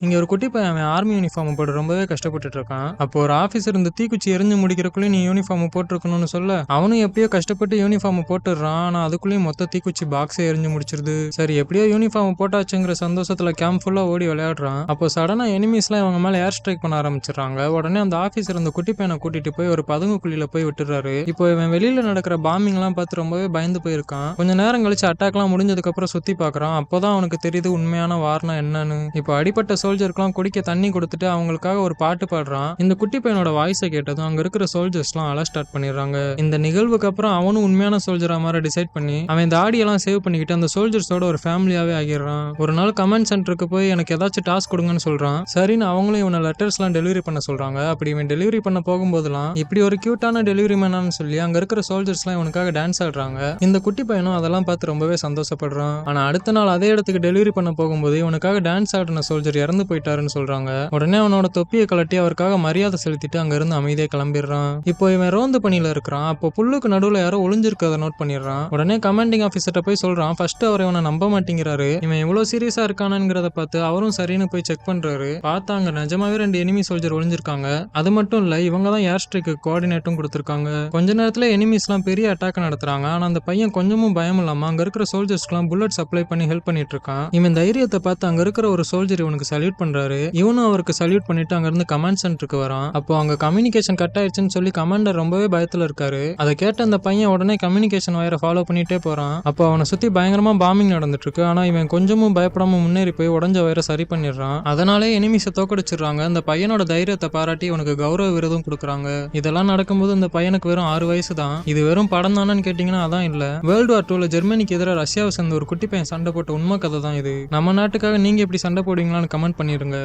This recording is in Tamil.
இங்க ஒரு குட்டி பையன் அவன் ஆர்மி யூனிஃபார்ம் போட்டு ரொம்பவே கஷ்டப்பட்டுட்டு இருக்கான். அப்போ ஒரு ஆபீசர் இந்த தீக்குச்சி எரிஞ்சு முடிக்கிறக்குள்ளயும் நீ யூனிஃபார்ம் போட்டிருக்கணும்னு சொல்ல, அவனும் எப்படியோ கஷ்டப்பட்டு யூனிஃபார்ம் போட்டுடுறான். ஆனா அதுக்குள்ளயும் மொத்த தீக்குச்சி பாக்ஸே எரிஞ்சு முடிச்சிருது. சரி எப்படியோ யூனிஃபார்ம் போட்டாச்சுங்கிற சந்தோஷத்துல கேம்ப் ஃபுல்லா ஓடி விளையாடுறான். அப்போ சடனா எனிமீஸ்லாம் இவங்க மேல ஏர் ஸ்ட்ரைக் பண்ண ஆரம்பிச்சிடறாங்க. உடனே அந்த ஆபீசர் அந்த குட்டி பையனை கூட்டிட்டு போய் ஒரு பதுங்குக்குழியில போய் விட்டுறாரு. இப்போ இவன் வெளியில நடக்கிற பாம்பிங் எல்லாம் பார்த்து ரொம்பவே பயந்து போயிருக்கான். கொஞ்ச நேரம் கழிச்சு அட்டாக்லாம் முடிஞ்சதுக்கு அப்புறம் சுத்தி பாக்குறான். அப்போதான் அவனுக்கு தெரியுது உண்மையான வார்னா என்னன்னு. இப்போ அடிப்பட்ட சோல்ஜருக்குலாம் குடிக்க தண்ணி கொடுத்துட்டு அவங்களுக்காக ஒரு பாட்டு பாடுறான். இந்த குட்டி பையனோட வாய்ஸை கேட்டதும் அங்க இருக்கிற சோல்ஜர்ஸ்லாம் அழ ஸ்டார்ட் பண்ணிடுறாங்க. இந்த நிகழ்வுக்கு அப்புறம் அவனும் உண்மையான சோல்ஜரா மாதிரி டிசைட் பண்ணி அவன் இந்த ஆடியெல்லாம் சேவ் பண்ணிக்கிட்டு அந்த சோல்ஜர்ஸோட ஒரு ஃபேமிலியாவே ஆகிடுறான். ஒரு நாள் கமெண்ட் சென்டருக்கு போய் எனக்கு ஏதாச்சும் டாஸ்க் கொடுங்கன்னு சொல்றான். சரின்னு அவங்களும் இவனை லெட்டர்ஸ்லாம் டெலிவரி பண்ண சொல்றாங்க. அப்படி இவன் டெலிவரி பண்ண போகும்போதெல்லாம் இப்படி ஒரு கியூட்டான டெலிவரி மேனான்னு சொல்லி அங்க இருக்கிற சோல்ஜர்ஸ்லாம் இவனுக்காக டான்ஸ் ஆடுறாங்க. இந்த குட்டி பையனும் அதெல்லாம் பார்த்து ரொம்பவே சந்தோஷப்படுறான். ஆனா அடுத்த நாள் அதே இடத்துக்கு டெலிவரி பண்ண போகும்போது இவனுக்காக டான்ஸ் ஆடின சோல்ஜர் இறந்து போயிட்டாருன்னு சொல்றாங்க. உடனே அவனோட தொப்பியை கலட்டி அவருக்காக மரியாதை செலுத்திட்டு அங்க இருந்து அமைதியா கிளம்பிடுறான். இப்போ இவன் ரோந்து பணியில இருக்கிறான். அப்போ புல்லுக்கு நடுவுல யாரோ ஒளிஞ்சிருக்கத நோட் பண்ணிடுறான். உடனே கமாண்டிங் ஆபீசர்ட்ட போய் சொல்றான். ஃபர்ஸ்ட் அவர் இவனை நம்ப மாட்டேங்கிறாரு. இவன் இவ்வளவு சீரியஸா இருக்கானங்கிறத பார்த்து அவரும் சரின்னு போய் செக் பண்றாரு. பார்த்தா அங்க நிஜமாவே 2 எனிமி சோல்ஜர் ஒளிஞ்சிருக்காங்க. அது மட்டும் இல்ல இவங்க தான் ஏர் ஸ்ட்ரைக்கு கோஆர்டினேட்டும் கொடுத்திருக்காங்க. கொஞ்ச நேரத்துல எனிமீஸ் எல்லாம் பெரிய அட்டாக் நடத்துறாங்க. ஆனா அந்த பையன் கொஞ்சமும் பயம் இல்லாம அங்க இருக்கிற சோல்ஜர்ஸ்க்குலாம் புல்லட் சப்ளை பண்ணி ஹெல்ப் பண்ணிட்டு இருக்கான். இவன் தைரியத்தை பார்த்து அங்க இருக்கிற ஒரு சோல்ஜர் இவனுக்கு சல்யூட் பண்றாரு. இவனும் அவருக்கு சல்யூட் பண்ணிட்டு அங்க இருந்து கமாண்ட் சென்டருக்கு வரான். அப்போ அங்க கம்யூனிகேஷன் கட் ஆயிடுச்சுன்னு சொல்லி கமாண்டர் ரொம்பவே பயத்துல இருக்காரு. அதை கேட்ட அந்த பையன் உடனே கம்யூனிகேஷன் வயரை ஃபாலோ பண்ணிட்டே போறான். அப்போ அவனை சுத்தி பயங்கரமா பாம்பிங் நடந்துட்டு இருக்கு. ஆனா இவன் கொஞ்சமும் பயப்படாம முன்னேறி போய் உடஞ்ச வயரை சரி பண்ணிடுறான். அதனாலே எனிமிஸை தோக்கடிச்சிடுறாங்க. அந்த பையனோட தைரியத்தை பாராட்டி இவனுக்கு கௌரவ விருதும் கொடுக்குறாங்க. இதெல்லாம் நடக்கும்போது இந்த பையனுக்கு வெறும் 6 வயசு தான். இது வெறும் படம் தானு கேட்டீங்கன்னா அதான் இல்ல. வேர்ல்டு வார் 2ல ஜெர்மனிக்கு எதிராக ரஷ்யாவை சேர்ந்த ஒரு குட்டி பையன் சண்டை போட்ட உண்மை கதை தான் இது. நம்ம நாட்டுக்காக நீங்க எப்படி சண்டை போடுவீங்களான்னு கமெண்ட் பண்ணிருங்க.